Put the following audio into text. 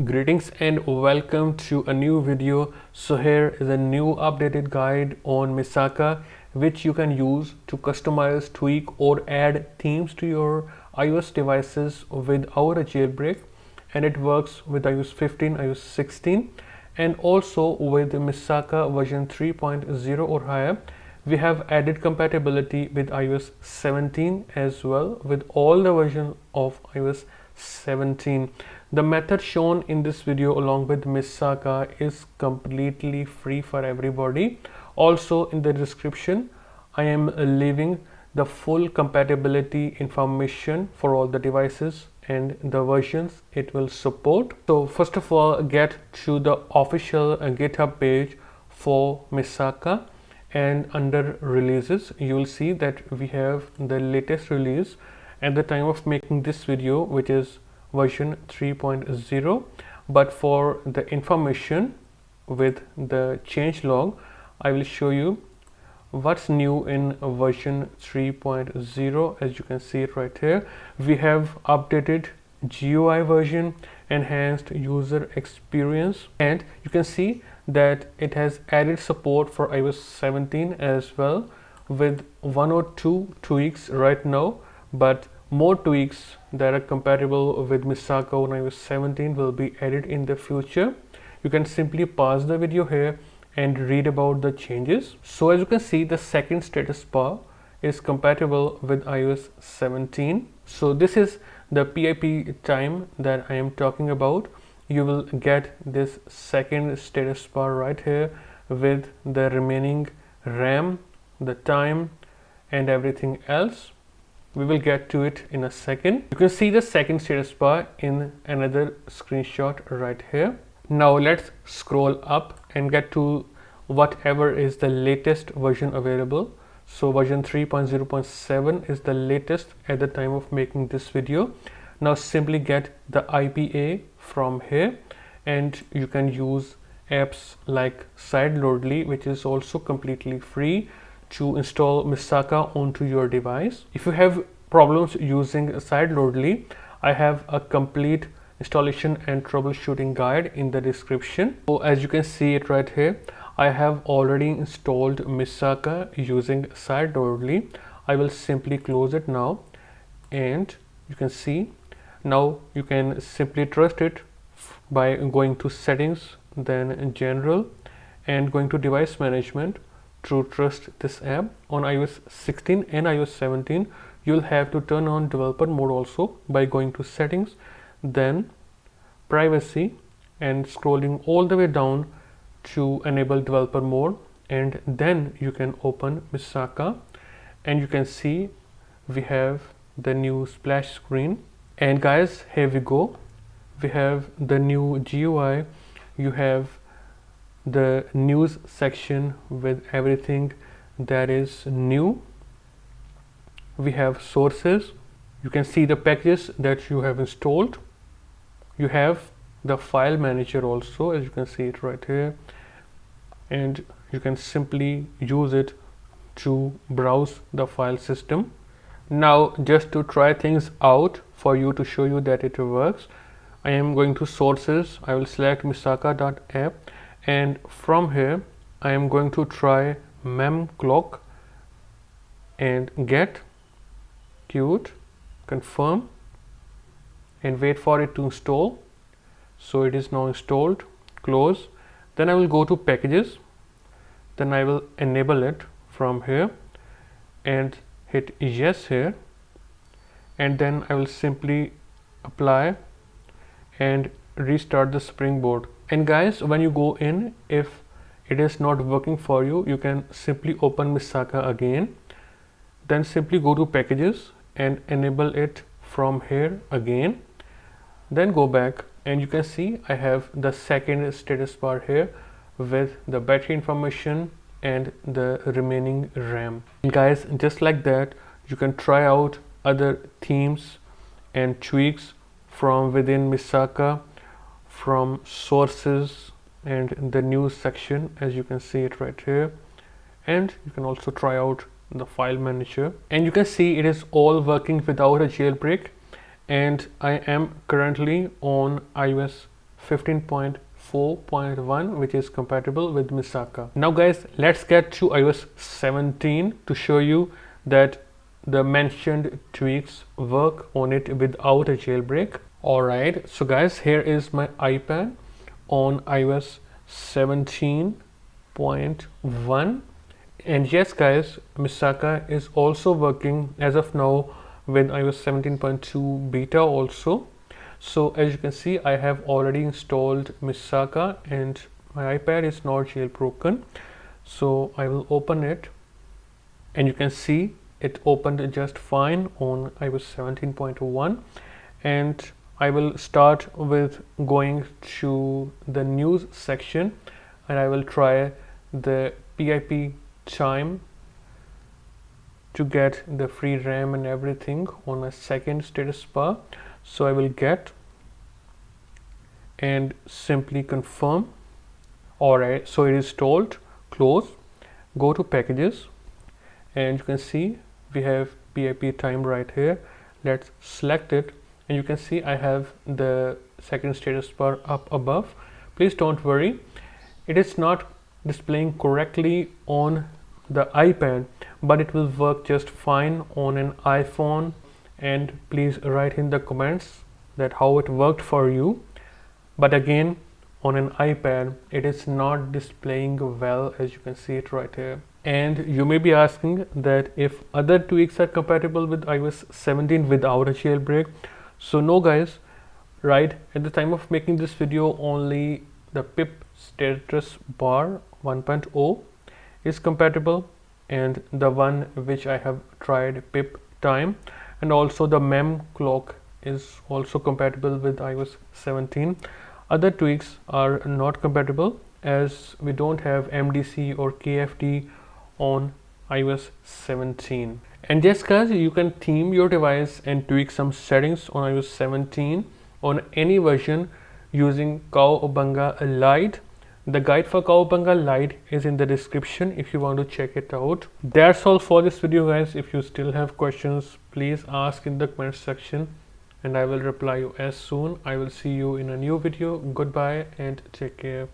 Greetings and welcome to a new video. So here is a new updated guide on Misaka, which you can use to customize, tweak or add themes to your iOS devices without a jailbreak, and it works with iOS 15, iOS 16 and also with Misaka version 3.0 or higher. We have added compatibility with iOS 17 as well, with all the versions of iOS 17. The method shown in this video along with Misaka is completely free for everybody. Also in the description I am leaving the full compatibility information for all the devices and the versions it will support. So first of all, get to the official GitHub page for Misaka, and under releases you will see that we have the latest release at the time of making this video, which is version 3.0. but for the information with the changelog, I will show you what's new in version 3.0. As you can see it right here, we have updated GUI version, enhanced user experience, and you can see that it has added support for iOS 17 as well, with one or two tweaks right now, but more tweaks that are compatible with Misaka on iOS 17 will be added in the future. You can simply pause the video here and read about the changes. So as you can see, the second status bar is compatible with iOS 17. So this is the PIP time that I am talking about. You will get this second status bar right here with the remaining RAM, the time and everything else. We will get to it in a second. You can see the second status bar in another screenshot right here. Now let's scroll up and get to whatever is the latest version available. So version 3.0.7 is the latest at the time of making this video. Now simply get the IPA from here, and you can use apps like Sideloadly, which is also completely free, to install Misaka onto your device. If you have problems using Sideloadly, I have a complete installation and troubleshooting guide in the description. So as you can see it right here, I have already installed Misaka using Sideloadly. I will simply close it now, and you can see now you can simply trust it by going to settings, then general, and going to device management to trust this app. On iOS 16 and iOS 17 you'll have to turn on developer mode also by going to settings, then privacy, and scrolling all the way down to enable developer mode, and then you can open Misaka and you can see we have the new splash screen. And guys, here we go. We have the new GUI. You have the news section with everything that is new. We have sources. You can see the packages that you have installed. You have the file manager also, as you can see it right here, and you can simply use it to browse the file system. Now just to try things out for you, to show you that it works, I am going to sources. I will select misaka.app, and from here I am going to try memclock and get queued, confirm, and wait for it to install. So it is now installed. Close. Then I will go to packages, then I will enable it from here and hit yes here, and then I will simply apply and restart the springboard. And guys, when you go in, if it is not working for you, you can simply open Misaka again, then simply go to packages and enable it from here again, then go back, and you can see I have the second status bar here with the battery information and the remaining RAM. And guys, just like that, you can try out other themes and tweaks from within Misaka, from sources and the news section, as you can see it right here. And you can also try out the file manager, and you can see it is all working without a jailbreak. And I am currently on iOS 15.4.1, which is compatible with Misaka. Now guys, let's get to iOS 17 to show you that the mentioned tweaks work on it without a jailbreak. Alright, so guys, here is my iPad on iOS 17.1, and yes guys, Misaka is also working as of now with iOS 17.2 beta also. So as you can see, I have already installed Misaka and my iPad is not jailbroken. So I will open it, and you can see it opened just fine on iOS 17.1. And I will start with going to the news section, and I will try the PIP time to get the free RAM and everything on my second status bar. So I will get and simply confirm. Alright, so it is told close, go to packages, and you can see we have PIP time right here. Let's select it, and you can see I have the second status bar up above. Please don't worry, it is not displaying correctly on the iPad, but it will work just fine on an iPhone. And please write in the comments that how it worked for you. But again, on an iPad it is not displaying well, as you can see it right here. And you may be asking that if other tweaks are compatible with iOS 17 without a jailbreak. So no guys, right at the time of making this video, only the pip status bar 1.0 is compatible, and the one which I have tried, pip time, and also the mem clock is also compatible with iOS 17. Other tweaks are not compatible, as we don't have MDC or KFD on iOS 17. And yes guys, you can theme your device and tweak some settings on iOS 17 on any version using Cowabunga Lite. The guide for Cowabunga Lite is in the description if you want to check it out. That's all for this video guys. If you still have questions, please ask in the comment section and I will reply you as soon. I will see you in a new video. Goodbye and take care.